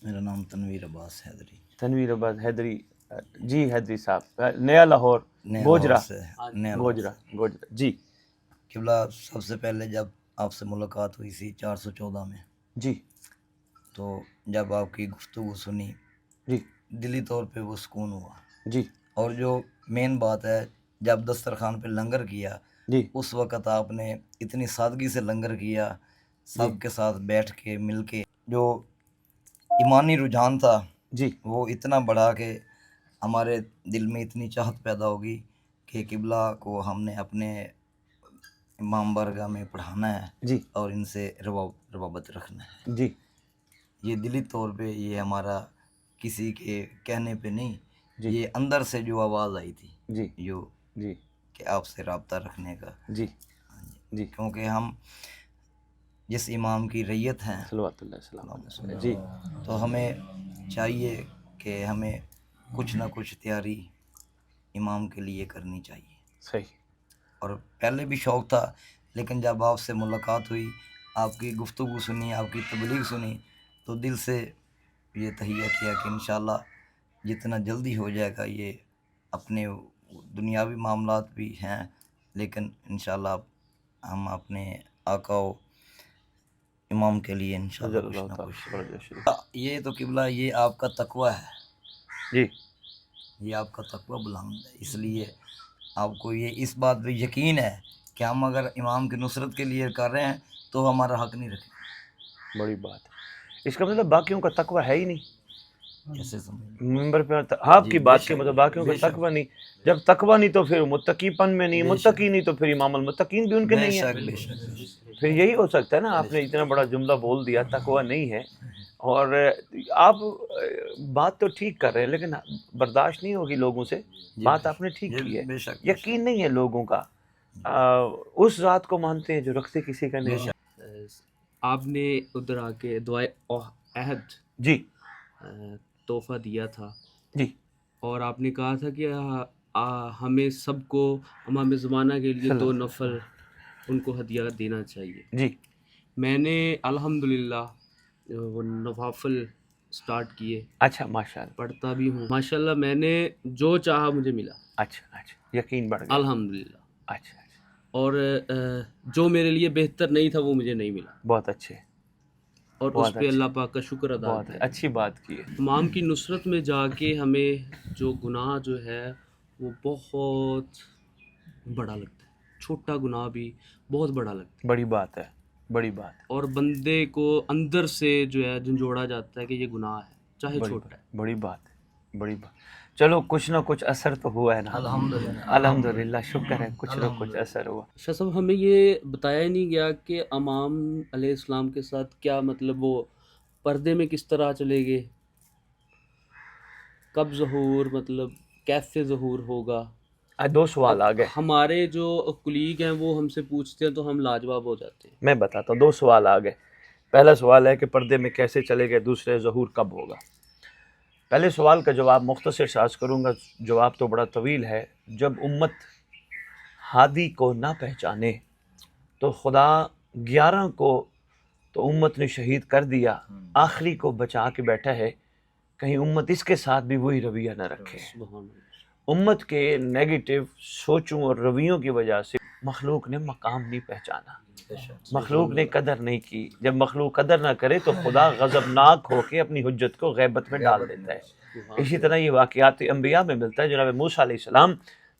میرا نام تنویر عباس حیدری۔ تنویر عباس حیدری جی، حیدری صاحب، نیا لاہور، گوجرا گوجرا گوجرا جی۔ قبلہ سب سے پہلے جب آپ سے ملاقات ہوئی تھی 414 میں جی تو جب آپ کی گفتگو سنی جی دلی طور پہ وہ سکون ہوا، جی اور جو مین بات ہے جب دسترخوان پہ لنگر کیا جی اس وقت آپ نے اتنی سادگی سے لنگر کیا، سب کے ساتھ بیٹھ کے مل کے، جو ایمانی رجحان تھا جی وہ اتنا بڑھا کہ ہمارے دل میں اتنی چاہت پیدا ہوگی کہ قبلہ کو ہم نے اپنے امام بارگاہ میں پڑھانا ہے جی اور ان سے روابط رکھنا ہے۔ جی یہ دلی طور پہ یہ ہمارا کسی کے کہنے پہ نہیں، جی یہ اندر سے جو آواز آئی تھی جی جو جی کہ آپ سے رابطہ رکھنے کا، جی جی کیونکہ ہم جس امام کی ریت ہیں صلوات اللہ السلام جی تو ہمیں چاہیے کہ ہمیں کچھ نہ کچھ تیاری امام کے لیے کرنی چاہیے۔ صحیح۔ اور پہلے بھی شوق تھا، لیکن جب آپ سے ملاقات ہوئی، آپ کی گفتگو سنی، آپ کی تبلیغ سنی، تو دل سے یہ تہیہ کیا کہ انشاءاللہ جتنا جلدی ہو جائے گا، یہ اپنے دنیاوی معاملات بھی ہیں لیکن انشاءاللہ ہم اپنے آقا و امام کے لیے انشاءاللہ کچھ نہ کچھ۔ یہ تو قبلہ یہ آپ کا تقویٰ ہے جی، یہ آپ کا تقویٰ بلند ہے، اس لیے آپ کو یہ اس بات پہ یقین ہے کہ ہم اگر امام کی نصرت کے لیے کر رہے ہیں تو ہمارا حق نہیں رکھیں۔ بڑی بات ہے۔ اس کا مطلب باقیوں کا تقویٰ ہے ہی نہیں۔ ایسے سمجھ ممبر پہ آپ کی بات کے مطلب باقیوں کا تقویٰ نہیں، جب تقویٰ نہیں تو پھر متقی پن میں نہیں، متقی نہیں تو پھر امام المتقین بھی ان کے نہیں ہیں۔ بے شک پھر یہی ہو سکتا ہے نا، آپ نے اتنا بڑا جملہ بول دیا تقویٰ نہیں ہے، اور آپ بات تو ٹھیک کر رہے ہیں لیکن برداشت نہیں ہوگی لوگوں سے، بات آپ نے ٹھیک کی ہے، بے شک یقین نہیں ہے لوگوں کا، اس ذات کو مانتے ہیں جو رکھتے کسی کا نہیں ہے۔ آپ نے ادھر آ کے دعائے عہد جی تحفہ دیا تھا، جی اور آپ نے کہا تھا کہ ہمیں سب کو امام زمانہ کے لیے 2 نفل ان کو ہدیہ دینا چاہیے۔ جی میں نے الحمدللہ وہ نوافل سٹارٹ کیے، اچھا ماشاء اللہ، پڑھتا بھی ہوں ماشاءاللہ، میں نے جو چاہا مجھے ملا اچھا یقین بڑھ گیا، الحمدللہ، اچھا اور جو میرے لیے بہتر نہیں تھا وہ مجھے نہیں ملا، بہت اچھے، اور اس پہ اللہ پاک کا شکر ادا بہت ہے۔ اچھی بات کی ہے۔ امام کی نصرت میں جا کے ہمیں جو گناہ جو ہے وہ بہت بڑا لگتا ہے، چھوٹا گناہ بھی بہت بڑا لگتا ہے، بڑی بات ہے، بڑی بات ہے، اور بندے کو اندر سے جو ہے جھنجھوڑا جاتا ہے کہ یہ گناہ ہے چاہے چھوٹا ہے۔ بڑی بات ہے، بڑی بات۔ چلو کچھ نہ کچھ اثر تو ہوا ہے نا، الحمدللہ، شکر ہے، کچھ نہ کچھ اثر ہوا۔ شاہ صاحب، ہمیں یہ بتایا نہیں گیا کہ امام علیہ السلام کے ساتھ کیا مطلب وہ پردے میں کس طرح چلے گئے، کب ظہور، مطلب کیسے ظہور ہوگا؟ 2 سوال آ گئے، ہمارے جو کلیگ ہیں وہ ہم سے پوچھتے ہیں تو ہم لاجواب ہو جاتے ہیں۔ میں بتاتا ہوں، 2 سوال آ گئے۔ پہلا سوال ہے کہ پردے میں کیسے چلے گئے، دوسرے ظہور کب ہوگا۔ پہلے سوال کا جواب مختصر سے عرض کروں گا، جواب تو بڑا طویل ہے۔ جب امت ہادی کو نہ پہچانے تو خدا 11 کو تو امت نے شہید کر دیا، آخری کو بچا کے بیٹھا ہے، کہیں امت اس کے ساتھ بھی وہی رویہ نہ رکھے۔ سبحان اللہ۔ امت کے نیگیٹو سوچوں اور رویوں کی وجہ سے مخلوق نے مقام نہیں پہچانا، مخلوق نے قدر نہیں کی۔ جب مخلوق قدر نہ کرے تو خدا غضبناک ہو کے اپنی حجت کو غیبت میں ڈال دیتا ہے۔ اسی طرح یہ واقعات انبیاء میں ملتا ہے۔ جناب موسیٰ علیہ السلام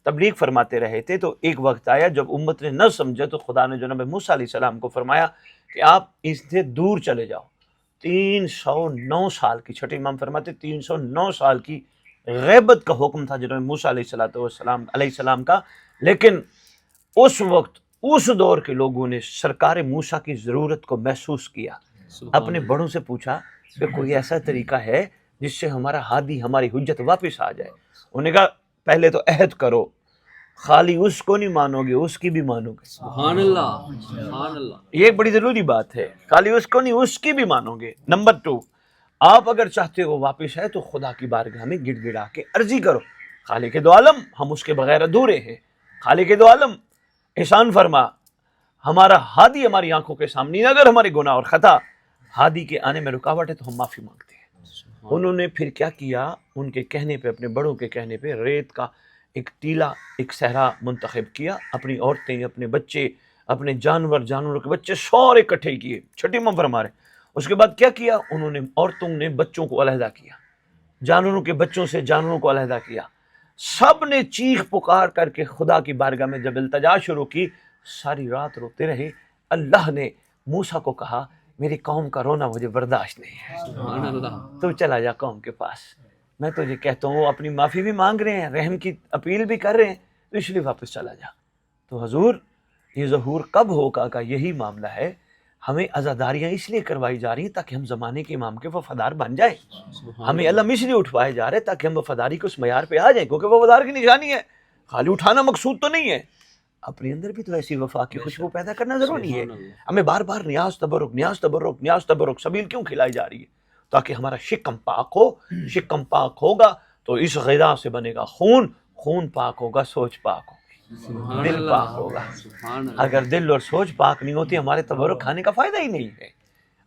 تبلیغ فرماتے رہے تھے تو ایک وقت آیا جب امت نے نہ سمجھا تو خدا نے جناب موسیٰ علیہ السلام کو فرمایا کہ آپ اس سے دور چلے جاؤ۔ 309 سال کی، چھٹے امام فرماتے 309 سال کی غیبت کا حکم تھا جناب موسیٰ علیہ السلام کا، لیکن اس وقت اس دور کے لوگوں نے سرکار موسیٰ کی ضرورت کو محسوس کیا، اپنے بڑوں سے پوچھا کہ کوئی ایسا طریقہ ہے جس سے ہمارا ہادی، ہماری حجت واپس آ جائے۔ انہوں نے کہا پہلے تو عہد کرو، خالی اس کو نہیں مانو گے اس کی بھی مانو گے۔ سبحان اللہ، سبحان اللہ۔ یہ بڑی ضروری بات ہے، خالی اس کو نہیں اس کی بھی مانو گے۔ نمبر 2، آپ اگر چاہتے ہو واپس ہے تو خدا کی بارگاہ میں گڑ گڑا کے عرضی کرو، خالق دو عالم ہم اس کے بغیر ادھورے ہیں، خالق دو عالم احسان فرما، ہمارا ہادی ہماری آنکھوں کے سامنے، اگر ہمارے گناہ اور خطا ہادی کے آنے میں رکاوٹ ہے تو ہم معافی مانگتے ہیں۔ انہوں نے پھر کیا کیا، ان کے کہنے پہ، اپنے بڑوں کے کہنے پہ ریت کا ایک ٹیلا، ایک صحرا منتخب کیا، اپنی عورتیں، اپنے بچے، اپنے جانوروں کے بچے سارے اکٹھے کیے، چھٹی ممبر ہمارے۔ اس کے بعد کیا کیا، انہوں نے عورتوں نے بچوں کو علیحدہ کیا، جانوروں کے بچوں سے جانوروں کو علیحدہ کیا، سب نے چیخ پکار کر کے خدا کی بارگاہ میں جب التجا شروع کی، ساری رات روتے رہے۔ اللہ نے موسیٰ کو کہا میری قوم کا رونا مجھے برداشت نہیں ہے، سبحان اللہ، تو چلا جا قوم کے پاس، میں تجھے کہتا ہوں وہ اپنی معافی بھی مانگ رہے ہیں، رحم کی اپیل بھی کر رہے ہیں، تو اس لیے واپس چلا جا۔ تو حضور یہ ظہور کب ہوگا کا یہی معاملہ ہے، ہمیں عزاداریاں اس لیے کروائی جا رہی ہیں تاکہ ہم زمانے کے امام کے وفادار بن جائیں، ہمیں علم اس لیے اٹھوائے جا رہے ہیں تاکہ ہم وفاداری کے اس معیار پہ آ جائیں، کیونکہ وفادار کی نشانی ہے، خالی اٹھانا مقصود تو نہیں ہے، اپنے اندر بھی تو ایسی وفا کی خوشبو پیدا کرنا ضروری ہے۔ ہمیں بار بار نیاز تبرک سبیل کیوں کھلائی جا رہی ہے؟ تاکہ ہمارا شکم پاک ہو، شکم پاک ہوگا تو اس غذا سے بنے گا خون، خون پاک ہوگا، سوچ پاک ہوگی، دل پاک ہوگا۔ اگر دل اور سوچ پاک نہیں ہوتی ہمارے تبرک کھانے کا فائدہ ہی نہیں ہے۔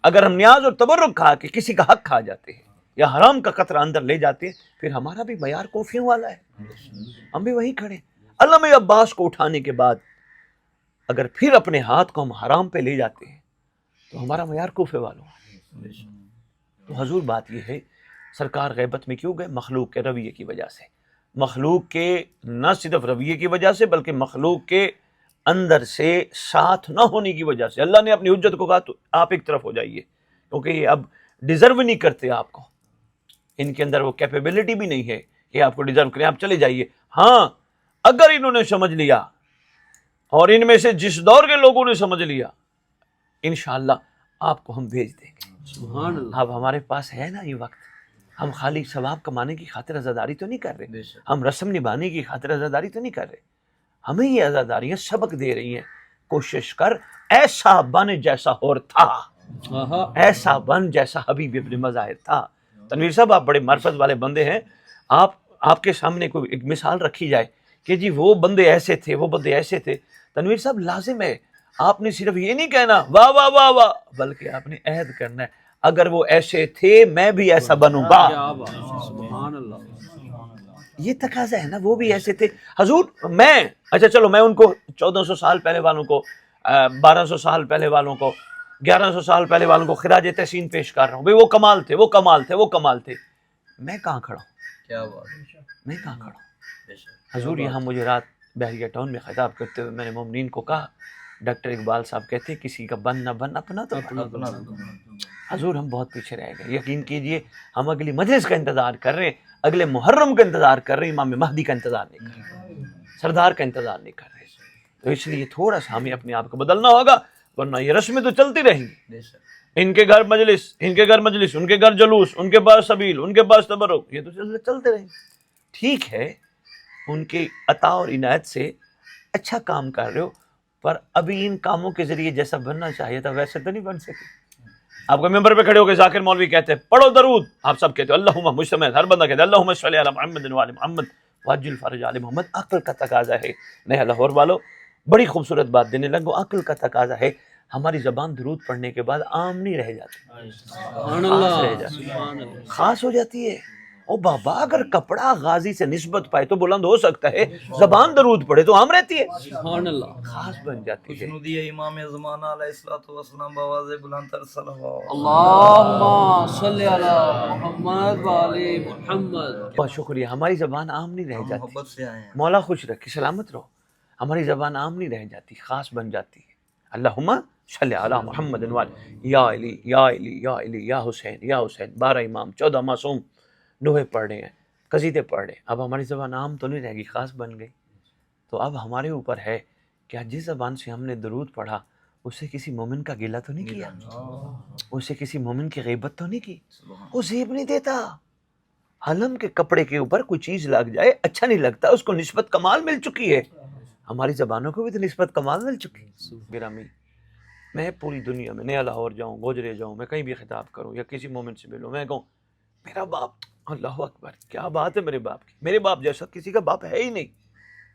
اگر ہم نیاز اور تبرک کھا کے کسی کا حق کھا جاتے ہیں یا حرام کا قطرہ اندر لے جاتے ہیں، پھر ہمارا بھی معیار کوفیوں والا ہے، ہم بھی وہیں کھڑے۔ علامہ عباس کو اٹھانے کے بعد اگر پھر اپنے ہاتھ کو ہم حرام پہ لے جاتے ہیں تو ہمارا معیار کوفے والوں ہے۔ تو حضور بات یہ ہے، سرکار غیبت میں کیوں گئے؟ مخلوق کے رویے کی وجہ سے، مخلوق کے نہ صرف رویے کی وجہ سے بلکہ مخلوق کے اندر سے ساتھ نہ ہونے کی وجہ سے۔ اللہ نے اپنی حجت کو کہا تو آپ ایک طرف ہو جائیے، کیونکہ یہ اب ڈیزرو نہیں کرتے آپ کو، ان کے اندر وہ کیپیبلٹی بھی نہیں ہے کہ آپ کو ڈیزرو کریں، آپ چلے جائیے۔ ہاں اگر انہوں نے سمجھ لیا، اور ان میں سے جس دور کے لوگوں نے سمجھ لیا، انشاءاللہ آپ کو ہم بھیج دیں گے۔ سبحان اللہ، اب ہمارے پاس ہے نا یہ وقت، ہم خالی ثواب کمانے کی خاطر عزاداری تو نہیں کر رہے، ہم رسم نبھانے کی خاطر عزاداری تو نہیں کر رہے، ہمیں یہ عزاداریاں سبق دے رہی ہیں، کوشش کر ایسا بن جیسا اور تھا، ایسا بن جیسا حبیب ابن مظاہر تھا۔ تنویر صاحب آپ بڑے معرفت والے بندے ہیں، آپ کے سامنے کوئی ایک مثال رکھی جائے کہ جی وہ بندے ایسے تھے، وہ بندے ایسے تھے، تنویر صاحب لازم ہے آپ نے صرف یہ نہیں کہنا واہ واہ واہ واہ، بلکہ آپ نے عہد کرنا ہے اگر وہ ایسے تھے میں بھی ایسا بنوں گا۔ کیا بات ہے، سبحان اللہ، یہ تقاضا ہے نا، وہ بھی ایسے تھے حضور، میں اچھا چلو میں ان کو 1400 سال پہلے والوں کو، 1200 سال پہلے والوں کو، 1100 سال پہلے والوں کو خراج تحسین پیش کر رہا ہوں، بھئی وہ کمال تھے، وہ کمال تھے، وہ کمال تھے، میں کہاں کھڑا ہوں؟ کیا بات ہے، میں کہاں کھڑا ہوں؟ حضور یہاں مجھے رات بحریہ ٹاؤن میں خطاب کرتے ہوئے میں نے مومنین کو کہا، ڈاکٹر اقبال صاحب کہتے ہیں کسی کا بن نہ بن اپنا تو بن۔ حضور ہم بہت پیچھے رہ گئے، یقین کیجئے ہم اگلی مجلس کا انتظار کر رہے ہیں، اگلے محرم کا انتظار کر رہے ہیں، امام مہدی کا انتظار نہیں کر رہے، سردار کا انتظار نہیں کر رہے، تو اس لیے تھوڑا سا ہمیں اپنے آپ کو بدلنا ہوگا، ورنہ یہ رسمیں تو چلتی رہیں گی، ان کے گھر مجلس، ان کے گھر مجلس، ان کے گھر جلوس، ان کے پاس سبیل، ان کے پاس تبرک، یہ تو چلتے رہیں گے۔ ٹھیک ہے ان کی عطا اور عنایت سے اچھا کام کر رہے ہو، پر ابھی ان کاموں کے ذریعے جیسا بننا چاہیے تھا ویسے تو نہیں بن سکے۔ آپ کو ممبر پہ کھڑے ہو کے ذاکر مولوی کہتے ہیں پڑھو درود، آپ سب کہتے ہو اللہم مجتمع، ہر بندہ کہتے ہیں اللہم صلی علی محمد و علی محمد واجل فرج علی محمد۔ عقل کا تقاضا ہے، نیا لاہور والو بڑی خوبصورت بات دینے لگو، عقل کا تقاضا ہے، ہماری زبان درود پڑھنے کے بعد عام نہیں رہ جاتی، سبحان خاص رہ اللہ، جاتی، سبحان اللہ، خاص ہو جاتی ہے۔ او بابا اگر کپڑا غازی سے نسبت پائے تو بلند ہو سکتا ہے، زبان درود پڑھے تو عام رہتی ہے، سبحان اللہ، خاص بن جاتی ہے۔ خوشنودی امام زمانہ علیہ الصلوۃ والسلام بواز بلند تر صلوات، اللہم صلی علی محمد وعلی محمد۔ بہت شکریہ، ہماری زبان عام نہیں رہ جاتی، محبت سے آئے ہیں۔ مولا خوش رکھے، سلامت رہو، ہماری زبان عام نہیں رہ جاتی، خاص بن جاتی ہے۔ اللہم صلی علی محمد وعلی، یا علی یا علی یا علی یا حسین یا حسین، 12 امام 14 معصوم نوحے پڑھ رہے ہیں، قصیدے پڑھ رہے ہیں، اب ہماری زبان عام تو نہیں رہ گئی، خاص بن گئی، تو اب ہمارے اوپر ہے کہ جس زبان سے ہم نے درود پڑھا اسے کسی مومن کا گلہ تو نہیں کیا، اسے کسی مومن کی غیبت تو نہیں کی، وہ زیب نہیں دیتا۔ علم کے کپڑے کے اوپر کوئی چیز لگ جائے اچھا نہیں لگتا، اس کو نسبت کمال مل چکی ہے، ہماری زبانوں کو بھی تو نسبت کمال مل چکی ہے۔ گرامی، میں پوری دنیا میں نیا لاہور جاؤں، گوجرے جاؤں، میں کہیں بھی خطاب کروں یا کسی مومن سے ملوں، میں کہوں میرا باپ، اللہ اکبر کیا بات ہے میرے باپ کی، میرے باپ جیسا کسی کا باپ ہے ہی نہیں،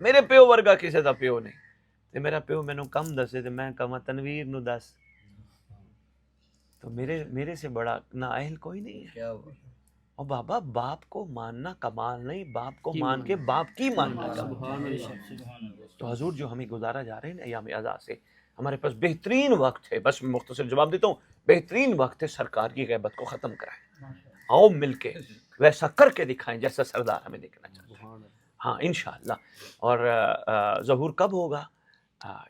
میرے پیو ورگا کسی کا پیو نہیں، تے میرا پیو مینوں کم دسے تے میں کہاں تنویر نو دس، تو تو میرے سے بڑا نااہل کوئی نہیں ہے. کیا بات ہے. اور بابا باپ کو ماننا کمال نہیں، باپ کو مان کے باپ کی ماننا کمال. سبحان اللہ. تو حضور جو ہمیں گزارا جا رہے ہیں ایام اعزا سے، ہمارے پاس بہترین وقت ہے. بس میں مختصر جواب دیتا ہوں، بہترین وقت ہے سرکار کی غیبت کو ختم کرائیں. آؤ مل کے ویسا کر کے دکھائیں جیسا سردار ہمیں دیکھنا چاہتا ہے. ہاں انشاءاللہ. اور ظہور کب ہوگا؟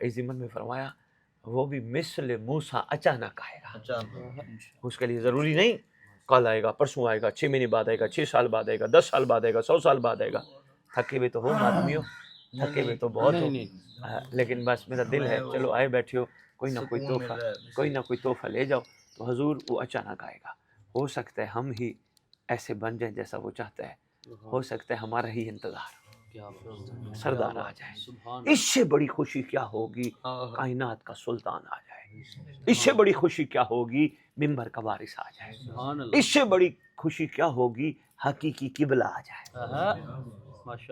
اس ضمن میں فرمایا وہ بھی مثل موسیٰ اچانک آئے گا. اچانک. اس کے لیے ضروری نہیں کل آئے گا، پرسوں آئے گا، 6 مہینے بعد آئے گا، 6 سال بعد آئے گا، 10 سال بعد آئے گا، 100 سال بعد آئے گا. تھکے ہوئے تو ہو ماتمیوں، تھکے ہوئے تو بہت ہو. لیکن بس میرا دل ہے چلو آئے بیٹھے ہو، کوئی نہ کوئی تحفہ لے جاؤ. تو حضور وہ اچانک آئے گا. ہو سکتا ہے ہم ہی ایسے بن جائیں جیسا وہ چاہتا ہے، ہو سکتا ہے ہمارا ہی انتظار سردار آ جائے. اس سے بڑی خوشی کیا ہوگی کائنات کا سلطان آ جائے. اس سے بڑی خوشی کیا ہوگی منبر کا وارث آ جائے. اس سے بڑی خوشی کیا ہوگی حقیقی قبلہ آ جائے.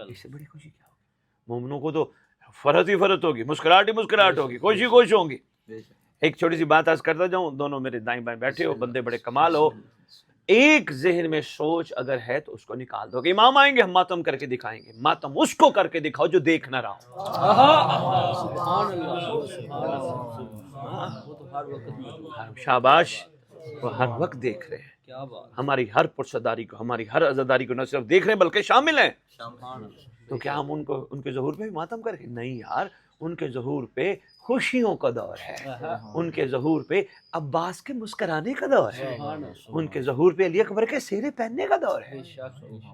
اس سے بڑی خوشی کیا ہوگی؟ مومنوں کو تو فرحت ہی فرحت ہوگی، مسکراہٹ ہی مسکراہٹ ہوگی، خوش ہی خوش ہوں گی. ایک چھوٹی سی بات عرض کرتا جاؤں، دونوں میرے دائیں بائیں بیٹھے ہو، بندے بڑے کمال ہو. ایک ذہن میں سوچ اگر ہے تو اس کو نکال دو کہ امام آئیں گے ہم ماتم کر کے دکھائیں گے. ماتم اس کو کر کے دکھاؤ جو دیکھ نہ رہا ہو. شاباش، وہ ہر وقت دیکھ رہے ہیں ہماری ہر پرصداری کو، ہماری ہر عزاداری کو. نہ صرف دیکھ رہے ہیں بلکہ شامل ہیں. تو کیا ہم ان کے ظہور پہ بھی ماتم کر کے؟ نہیں یار، ان کے ظہور پہ خوشیوں کا دور ہے. ان کے ظہور پہ عباس کے مسکرانے کا دور ہے. ان کے ظہور پہ علی اکبر کے سیرے پہننے کا دور ہے.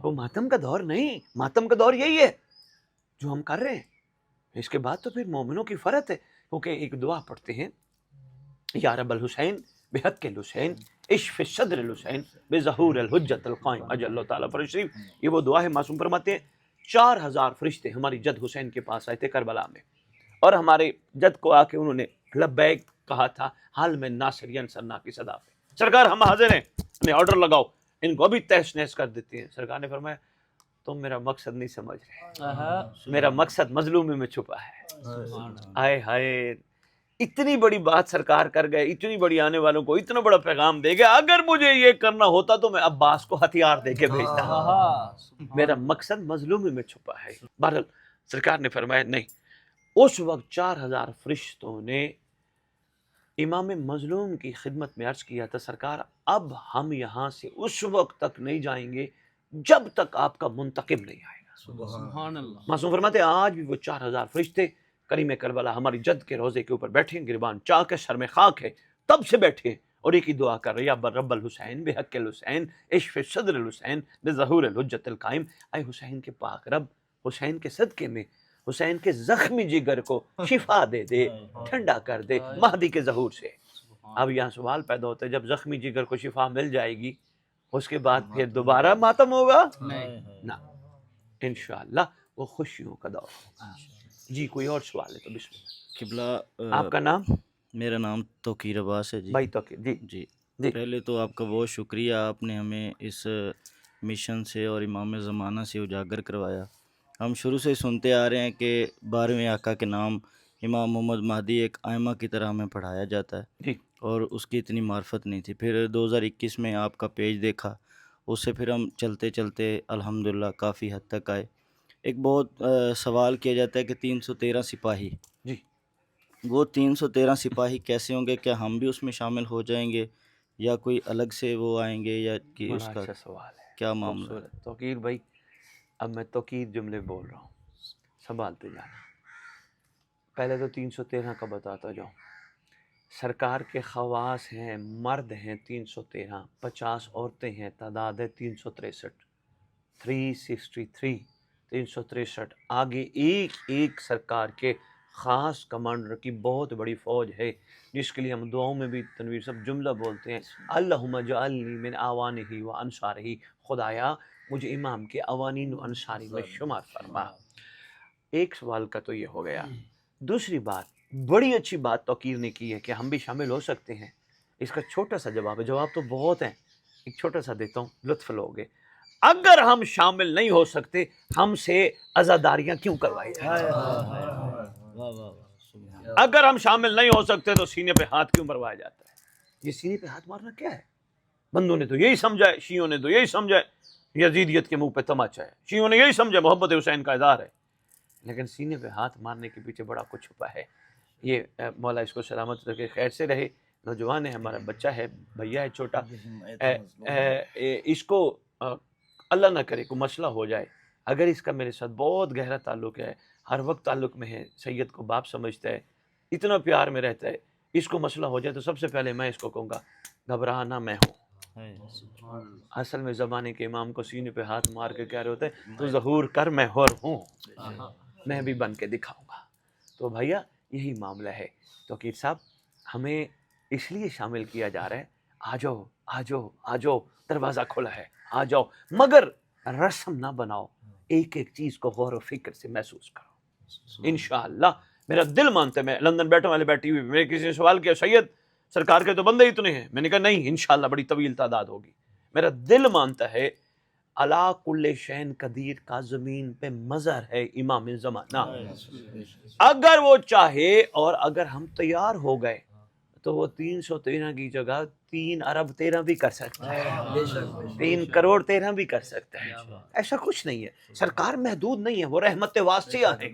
وہ ماتم کا دور نہیں. ماتم کا دور یہی ہے جو ہم کر رہے ہیں. اس کے بعد تو پھر مومنوں کی فرحت ہے، کیونکہ ایک دعا پڑھتے ہیں، یا رب الحسین بحق الحسین اشف صدر الحسین بظہور الحجت القائم اجل اللہ تعالیٰ پر شریف. یہ وہ دعا ہے. معصوم فرماتے ہیں 4000 فرشتے ہماری جد حسین کے پاس آئے تھے کربلا میں، اور ہمارے جد کو آ کے انہوں نے لبیک کہا تھا حال میں ناصرین سرنا کی صدا پہ. سرکار ہم حاضر ہیں، ہمیں آرڈر لگاؤ، ان کو ابھی تہس نہس کر دیتے ہیں. سرکار نے فرمایا تم میرا مقصد نہیں سمجھ رہے، میرا مقصد مظلومی میں چھپا ہے. آئے ہائے، اتنی بڑی بات سرکار کر گئے، اتنی بڑی آنے والوں کو اتنا بڑا پیغام دے گئے. اگر مجھے یہ کرنا ہوتا تو میں عباس کو ہتھیار دے کے بھیجتا. میرا مقصد مظلومی میں چھپا ہے. بہرحال سرکار نے فرمایا نہیں. اس وقت 4000 فرشتوں نے امام مظلوم کی خدمت میں عرض کیا تھا سرکار اب ہم یہاں سے اس وقت تک نہیں جائیں گے جب تک آپ کا منتقم نہیں آئے گا. سبحان اللہ. معصوم فرماتے ہیں آج بھی وہ 4000 فرشتے کریم کربلا ہماری جد کے روزے کے اوپر بیٹھے ہیں، گریبان چاہ کے سر میں خاک ہے، تب سے بیٹھے ہیں اور ایک ہی دعا کر رہے ہیں، یا رب الحسین بحق الحسین اشف صدر الحسین بظہور الحجت القائم. اے حسین کے پاک رب، حسین کے صدقے میں حسین کے زخمی جگر کو شفا دے دے، ٹھنڈا کر دے مہدی کے ظہور سے. اب یہاں سوال پیدا ہوتا ہے جب زخمی جگر کو شفا مل جائے گی اس کے بعد پھر دوبارہ ماتم ہوگا؟ نہ، انشاءاللہ وہ خوشیوں کا دور ہوگا. جی کوئی اور سوال ہے تو بسم اللہ. قبلہ آپ کا نام؟ میرا نام توقیر عباس ہے جی. بھائی توقیر جی. جی پہلے تو آپ کا بہت شکریہ، آپ نے ہمیں اس مشن سے اور امام زمانہ سے اجاگر کروایا. ہم شروع سے سنتے آ رہے ہیں کہ 12ویں آقا کے نام امام محمد مہدی ایک آئمہ کی طرح ہمیں پڑھایا جاتا ہے جی. اور اس کی اتنی معرفت نہیں تھی. پھر 2021 میں آپ کا پیج دیکھا، اس سے پھر ہم چلتے چلتے الحمدللہ کافی حد تک آئے. ایک بہت سوال کیا جاتا ہے کہ 313 سپاہی، جی وہ 313 سپاہی کیسے ہوں گے؟ کیا ہم بھی اس میں شامل ہو جائیں گے یا کوئی الگ سے وہ آئیں گے، یا کہ اس بڑا کا اچھا سوال ہے، کیا معاملہ ہے؟ خوبصورت. توقیر بھائی اب میں توقیر جملے بول رہا ہوں، سنبھالتے جانا. پہلے تو 313 کا بتاتا جاؤں. سرکار کے خواص ہیں، مرد ہیں 313، 50 عورتیں ہیں، تعداد ہے 363، 363 363. آگے ایک ایک سرکار کے خاص کمانڈر کی بہت بڑی فوج ہے جس کے لیے ہم دعاؤں میں بھی تنویر صاحب جملہ بولتے ہیں اللہم اجعلنی من اعوانہ و انصارہ. خدایا مجھے امام کے اوانین و انصاری میں شمار فرما. ایک سوال کا تو یہ ہو گیا. دوسری بات، بڑی اچھی بات توقیر نے کی ہے کہ ہم بھی شامل ہو سکتے ہیں. اس کا چھوٹا سا جواب ہے، جواب تو بہت ہیں، ایک چھوٹا سا دیتا ہوں، لطف لوگے. اگر ہم شامل نہیں ہو سکتے ہم سے عزاداریاں کیوں کروائی جائیں؟ اگر ہم شامل نہیں ہو سکتے تو سینے پہ ہاتھ کیوں مروایا جاتا ہے؟ یہ سینے پہ ہاتھ مارنا کیا ہے؟ بندوں نے تو یہی سمجھا ہے، شیعوں نے تو یہی سمجھا ہے یزیدیت کے منہ پہ تماچا ہے، شیعوں نے یہی سمجھا محبت حسین کا اظہار ہے، لیکن سینے پہ ہاتھ مارنے کے پیچھے بڑا کچھ چھپا ہے۔ یہ مولا اس کو سلامت رکھے، خیر سے رہے، نوجوان ہے، ہمارا بچہ ہے، بھیا ہے چھوٹا، اس کو اللہ نہ کرے کوئی مسئلہ ہو جائے، اگر اس کا میرے ساتھ بہت گہرا تعلق ہے، ہر وقت تعلق میں ہے، سید کو باپ سمجھتا ہے، اتنا پیار میں رہتا ہے، اس کو مسئلہ ہو جائے تو سب سے پہلے میں اس کو کہوں گا گھبرانا میں ہوں۔ اصل میں زمانے کے امام کو سینے پہ ہاتھ مار کے کہہ رہے ہوتے ہیں تو ظہور کر میں حر ہوں، میں بھی بن کے دکھاؤں گا۔ تو بھیا یہی معاملہ ہے۔ تو توقیر صاحب ہمیں اس لیے شامل کیا جا رہا ہے، آ جاؤ آ جاؤ آ جاؤ، دروازہ کھلا ہے، آ جاؤ، مگر رسم نہ بناؤ، ایک ایک چیز کو غور و فکر سے محسوس کرو۔ انشاءاللہ میرا دل مانتا ہے، میں لندن بیٹھا والے بیٹھی ہوئی، میرے کسی نے سوال کیا سید سرکار کے تو بندے اتنے ہیں، میں نے کہا نہیں، انشاءاللہ بڑی طویل تعداد ہوگی۔ میرا دل مانتا ہے علا کل شین قدیر کا زمین پہ مظہر ہے امام زمانہ، اگر وہ چاہے اور اگر ہم تیار ہو گئے تو وہ 313 کی جگہ 3 ارب 13 بھی کر سکتا ہے، 3 کروڑ 13 بھی کر سکتا ہے، ایسا کچھ نہیں ہے۔ سرکار محدود نہیں ہے، وہ رحمت واسعہ ہے،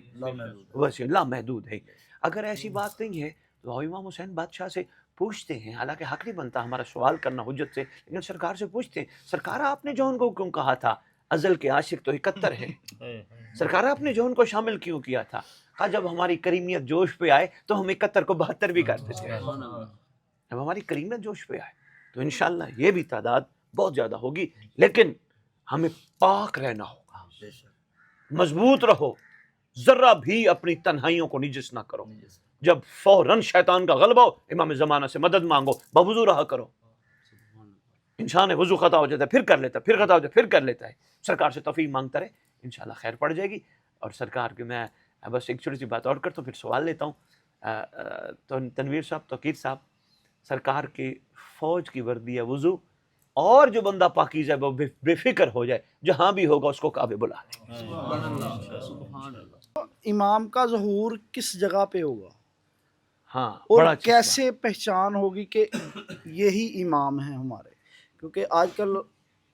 وسیع لا محدود ہے۔ اگر ایسی بات نہیں ہے تو امام حسین بادشاہ سے پوچھتے ہیں، حالانکہ حق نہیں بنتا ہمارا سوال کرنا حجت سے، لیکن سرکار سے پوچھتے ہیں، سرکار آپ نے جون کو کیوں کہا تھا ازل کے عاشق تو 71 ہے، سرکار آپ نے جون کو شامل کیوں کیا تھا؟ کہا جب ہماری کریمیت جوش پہ آئے تو ہم 71 کو 72 بھی کرتے تھے، جب ہماری کریمیت جوش پہ آئے تو انشاءاللہ یہ بھی تعداد بہت زیادہ ہوگی، لیکن ہمیں پاک رہنا ہوگا، مضبوط رہو، ذرہ بھی اپنی تنہائیوں کو نجس نہ کرو، جب فوراً شیطان کا غلبہ ہو امام زمانہ سے مدد مانگو، بوضو رہا کرو۔ انسان وضو خطا ہو جاتا ہے پھر کر لیتا ہے، پھر خطا ہو جاتا ہے پھر کر لیتا ہے، سرکار سے توفیق مانگتا رہے، انشاءاللہ خیر پڑ جائے گی۔ اور سرکار کے میں بس ایک چھوٹی سی بات اور کرتا ہوں پھر سوال لیتا ہوں۔ تو تنویر صاحب، توقیر صاحب، سرکار کی فوج کی وردی ہے وضو، اور جو بندہ پاکیزہ ہے وہ بے فکر ہو جائے، جہاں بھی ہوگا اس کو کعبے بلا لے۔ امام کا ظہور کس جگہ پہ ہوگا ہاں، اور بڑا اچھا سوال۔ کیسے پہچان ہوگی کہ یہی امام ہیں ہمارے؟ کیونکہ آج کل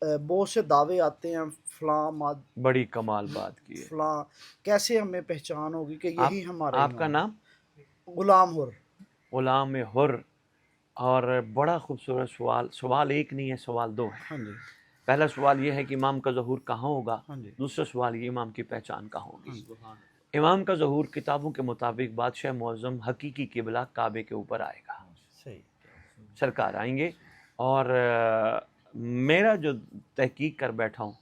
بہت سے دعوے آتے ہیں فلاں بڑی کمال بات کی ہے۔ فلاں، کیسے ہمیں پہچان ہوگی کہ یہی ہمارے آپ کا امام نام؟ ہیں؟ غلام حر۔ غلام حر، اور بڑا خوبصورت سوال، سوال ایک نہیں ہے، سوال دو ہیں۔ ہاں جی، پہلا سوال یہ ہے کہ امام کا ظہور کہاں ہوگا، ہاں جی، دوسرا سوال یہ امام کی پہچان کہاں ہوگی۔ امام کا ظہور کتابوں کے مطابق بادشاہ معظم حقیقی قبلہ کعبے کے اوپر آئے گا، سرکار آئیں گے، اور میرا جو تحقیق کر بیٹھا ہوں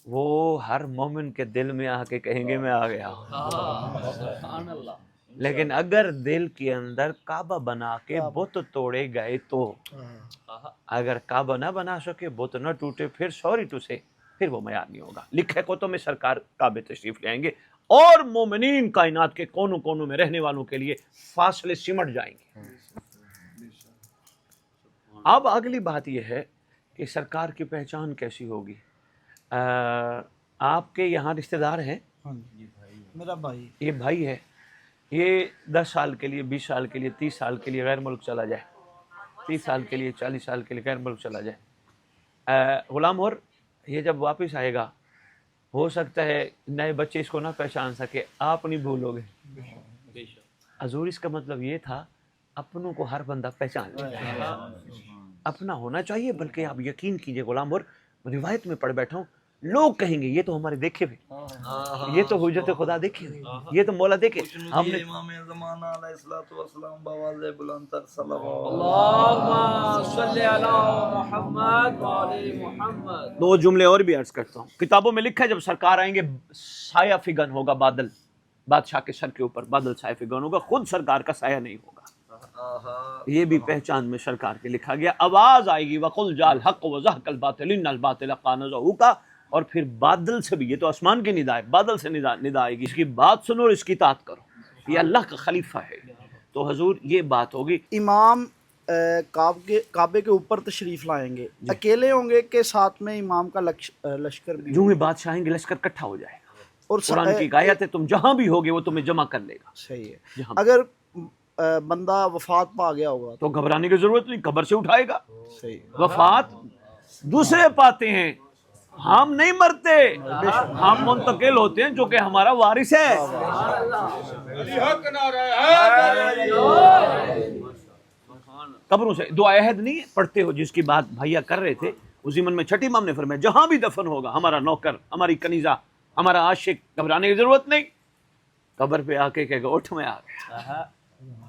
وہ ہر مومن کے دل میں آ کے کہیں گے میں آ گیا ہوں، لیکن اگر دل کے اندر کعبہ بنا کے بت توڑے گئے تو، اگر کعبہ نہ بنا سکے، بت نہ ٹوٹے، پھر سوری ٹو سے، پھر وہ معیار نہیں ہوگا۔ لکھے کتب میں سرکار کعبے تشریف لے آئیں گے اور مومنین کائنات کے کونوں کونوں میں رہنے والوں کے لیے فاصلے سمٹ جائیں گے۔ اب اگلی بات یہ ہے کہ سرکار کی پہچان کیسی ہوگی۔ آپ کے یہاں رشتہ دار ہیں؟ ہاں جی، میرا بھائی، یہ بھائی ہے، یہ 10 سال کے لیے، 20 سال کے لیے، 30 سال کے لیے غیر ملک چلا جائے، 30 سال کے لیے، 40 سال کے لیے غیر ملک چلا جائے، غلام حر یہ جب واپس آئے گا ہو سکتا ہے نئے بچے اس کو نہ پہچان سکے، آپ نہیں بھولو گے۔ حضور اس کا مطلب یہ تھا اپنوں کو ہر بندہ پہچان لے، اپنا ہونا چاہیے، بلکہ آپ یقین کیجئے غلام حر، روایت میں پڑھ بیٹھا ہوں، لوگ کہیں گے یہ تو ہمارے دیکھے ہوئے، یہ تو حجت خدا دیکھے ہوئے، یہ تو مولا دیکھے، ہم نے امام زمانہ علیہ الصلوۃ والسلام بواز بلند تر صلوات اللہم صلی علی محمد وعلی محمد۔ 2 جملے اور بھی عرض کرتا ہوں۔ کتابوں میں لکھا ہے جب سرکار آئیں گے سایہ فگن ہوگا، بادل، بادشاہ کے سر کے اوپر بادل سایہ فگن ہوگا، خود سرکار کا سایہ نہیں ہوگا۔ یہ بھی پہچان میں سرکار کے لکھا گیا۔ آواز آئے گی وَقُلْ جَاءَ الْحَقُّ وَزَهَقَ الْبَاطِلُ إِنَّ الْبَاطِلَ كَانَ زَهُوقًا، اور پھر بادل سے بھی، یہ تو آسمان کی ندا ہے، بادل سے ندا آئے گی، اس کی بات سنو اور اس کی اطاعت کرو، یہ اللہ کا خلیفہ ہے۔ تو حضور یہ بات ہوگی۔ امام کعبے کے اوپر تشریف لائیں گے، اکیلے ہوں گے کہ ساتھ میں امام کا لشکر بھی؟ جو ہی بادشاہ آئیں گے لشکر اکٹھا ہو جائے گا، اور قرآن کی آیت ہے تم جہاں بھی ہوگے وہ تمہیں جمع کر لے گا۔ صحیح ہے۔ جہاں اگر بندہ وفات پا گیا ہوگا تو گھبرانے کی ضرورت نہیں, قبر سے اٹھائے گا. صحیح. وفات دوسرے پاتے ہیں, ہم نہیں مرتے, ہم منتقل ہوتے ہیں جو کہ ہمارا وارث ہے. قبروں سے دعا عہد نہیں پڑھتے ہو جس کی بات بھائیا کر رہے تھے, اسی من میں چھٹی امام نے فرمایا جہاں بھی دفن ہوگا ہمارا نوکر, ہماری کنیزہ, ہمارا عاشق, گھبرانے کی ضرورت نہیں. قبر پہ آ کے کہے گا اٹھ میں آ گیا.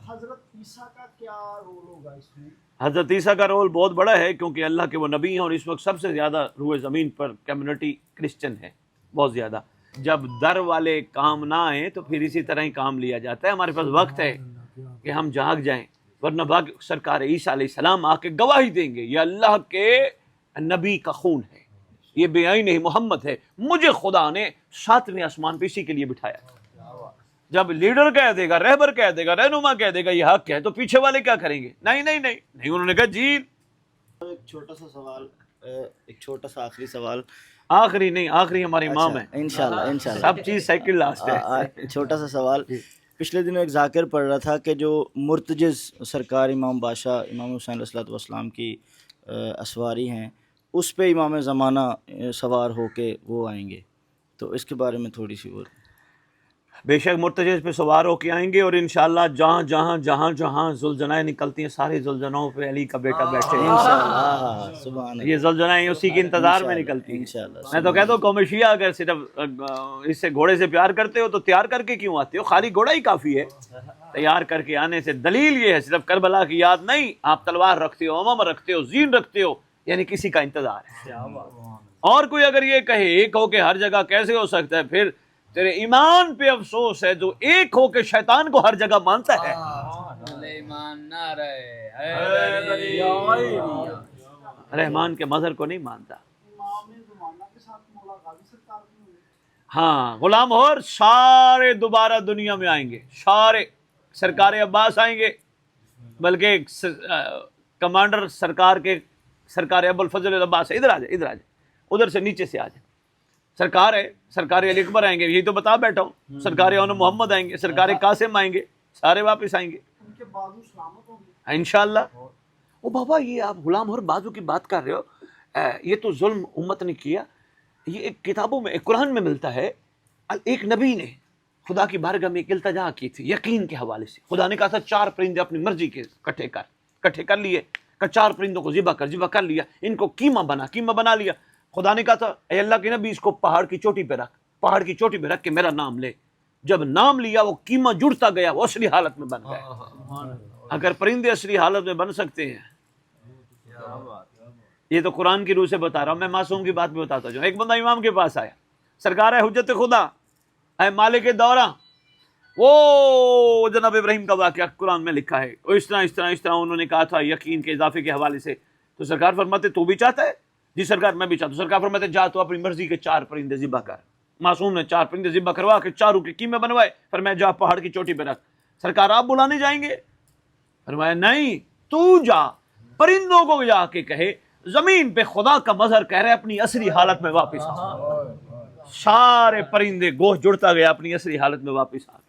حضرت عیسیٰ کا کیا رول ہوگا اس میں؟ حضرت عیسیٰ کا رول بہت بڑا ہے کیونکہ اللہ کے وہ نبی ہیں اور اس وقت سب سے زیادہ روئے زمین پر کمیونٹی کرسچن ہے, بہت زیادہ. جب در والے کام نہ آئیں تو پھر اسی طرح ہی کام لیا جاتا ہے. ہمارے پاس وقت ہے کہ ہم جاگ جائیں, ورنہ باقی سرکار عیسیٰ علیہ السلام آ کے گواہی دیں گے یہ اللہ کے نبی کا خون ہے, یہ بے آئین ہی محمد ہے, مجھے خدا نے 7ویں آسمان پہ اسی کے لیے بٹھایا. جب لیڈر کہہ دے گا, رہبر کہہ دے گا, رہنما کہہ دے گا یہ حق ہے, تو پیچھے والے کیا کریں گے؟ نہیں نہیں نہیں نہیں. انہوں نے کہا جی. ایک چھوٹا سا سوال, ایک چھوٹا سا آخری سوال. آخری نہیں, آخری ہمارے امام ہیں انشاءاللہ انشاءاللہ. سب چیز سیکنڈ لاسٹ ہے. چھوٹا سا سوال. پچھلے دنوں ایک ذاکر پڑھ رہا تھا کہ جو مرتجز سرکار امام بادشاہ امام حسین علیہ الصلوۃ والسلام کی اسواری ہیں, اس پہ امام زمانہ سوار ہو کے وہ آئیں گے, تو اس کے بارے میں تھوڑی سی وہ. بے شک مرتجز پہ سوار ہو کے آئیں گے, اور انشاءاللہ جہاں جہاں جہاں جہاں زلجنائیں نکلتی ہیں سارے زلجناؤں پہ علی کا بیٹا بیٹھے ہیں. انشاءاللہ سبحان اللہ. یہ زلجنائیں اسی کے انتظار میں نکلتی ہیں. انشاءاللہ. میں تو کہتا ہوں قوم شیعہ اگر صرف اس سے گھوڑے سے پیار کرتے ہو تو تیار کر کے کیوں آتے ہو؟ خالی گھوڑا ہی کافی ہے. تیار کر کے آنے سے دلیل یہ ہے صرف کربلا کی یاد نہیں, آپ تلوار رکھتے ہو, امام رکھتے ہو, زین رکھتے ہو, یعنی کسی کا انتظار ہے. اور کوئی اگر یہ کہے ایک ہو کے ہر جگہ کیسے ہو سکتا ہے, پھر تیرے ایمان پہ افسوس ہے جو ایک ہو کے شیطان کو ہر جگہ مانتا ہے. رحمان کے مظہر کو نہیں مانتا. ہاں غلام اور سارے دوبارہ دنیا میں آئیں گے, سارے سرکار عباس آئیں گے, بلکہ کمانڈر سرکار ابو الفضل عباس ہے. ادھر آ جائے, ادھر آ جائے, ادھر سے نیچے سے آ جائے. سرکار ہے, سرکار علی اکبر آئیں گے, یہی تو بتا بیٹھا ہوں. سرکار اون محمد آئیں گے, سرکار قاسم آئیں گے, سارے واپس آئیں گے انشاءاللہ. او بابا یہ آپ غلام اور بازو کی بات کر رہے ہو, یہ تو ظلم امت نے کیا. یہ ایک کتابوں میں, ایک قرآن میں ملتا ہے. ایک نبی نے خدا کی بارگاہ میں ایک التجا کی تھی یقین کے حوالے سے. خدا نے کہا تھا 4 پرندے اپنی مرضی کے کٹھے کر لیے, کہ 4 پرندوں کو ذبح کر لیا, ان کو کیما بنا لیا. خدا نے کہا تھا اے اللہ کے نبی اس کو پہاڑ کی چوٹی پہ رکھ کے میرا نام لے. جب نام لیا وہ کیما جڑتا گیا, وہ اصلی حالت میں بن گیا. اگر پرندے اصلی حالت میں بن سکتے ہیں, یہ تو قرآن کی روح سے بتا رہا ہوں, میں معصوم کی بات بھی بتاتا ہوں. ایک بندہ امام کے پاس آیا, سرکار ہے حجت خدا, اے مالک دورہ, وہ جناب ابراہیم کا واقعہ قرآن میں لکھا ہے, اس طرح انہوں نے کہا تھا یقین کے اضافے کے حوالے سے. تو سرکار فرماتے تو بھی چاہتا ہے؟ جی سرکار میں بھی چاہتا ہوں. سرکار فرماتے جا تو اپنی مرضی کے 4 پرندے ذبح کر. معصوم نے 4 پرندے ذبح کروا کے 4 کے کیمے بنوائے. فرمایا جا پہاڑ کی چوٹی پہ رکھ. سرکار آپ بلانے جائیں گے؟ فرمایا نہیں, تو جا, پرندوں کو جا کے کہے زمین پہ خدا کا مظہر کہہ رہے اپنی اصلی حالت میں واپس آ. سارے پرندے گوشت جڑتا گیا, اپنی اصلی حالت میں واپس آ گئے.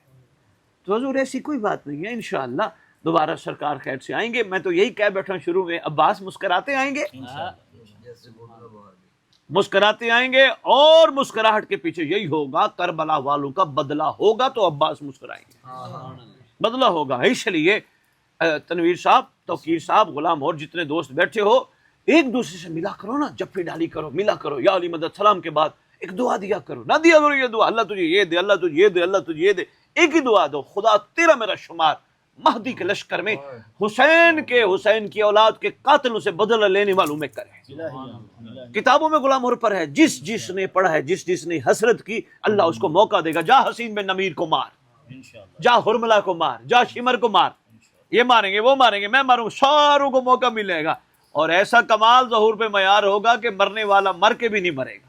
تو حضور ایسی کوئی بات نہیں ہے, انشاءاللہ دوبارہ سرکار خیر سے آئیں گے. میں تو یہی کہہ بیٹھا ہوں شروع میں, عباس مسکراتے آئیں گے, مسکراتے آئیں گے, اور مسکراہٹ کے پیچھے یہی ہوگا کربلا والوں کا بدلہ ہوگا, تو عباس مسکرائیں گے, بدلہ ہوگا. اس لیے تنویر صاحب, توقیر صاحب, غلام اور جتنے دوست بیٹھے ہو, ایک دوسرے سے ملا کرو نا, جپی ڈالی کرو, ملا کرو. یا علی مدد سلام کے بعد ایک دعا دیا کرو, نہ دیا کرو یہ دعا اللہ تجھے یہ دے, اللہ تجھے یہ دے, اللہ تجھے یہ دے. ایک ہی دعا دو, خدا تیرا میرا شمار مہدی کے لشکر میں حسین کی اولاد کے قاتلوں سے بدلہ لینے والوں میں کرے. کتابوں میں غلام اور پر ہے, جس نے پڑھا ہے, جس نے حسرت کی, اللہ اس کو موقع دے گا. جا حسین بن نمیر کو مار, جا حرملہ کو مار, جا شمر کو مار, یہ ماریں گے, وہ ماریں گے, میں ماروں گا, ساروں کو موقع ملے گا. اور ایسا کمال ظہور پہ معیار ہوگا کہ مرنے والا مر کے بھی نہیں مرے گا.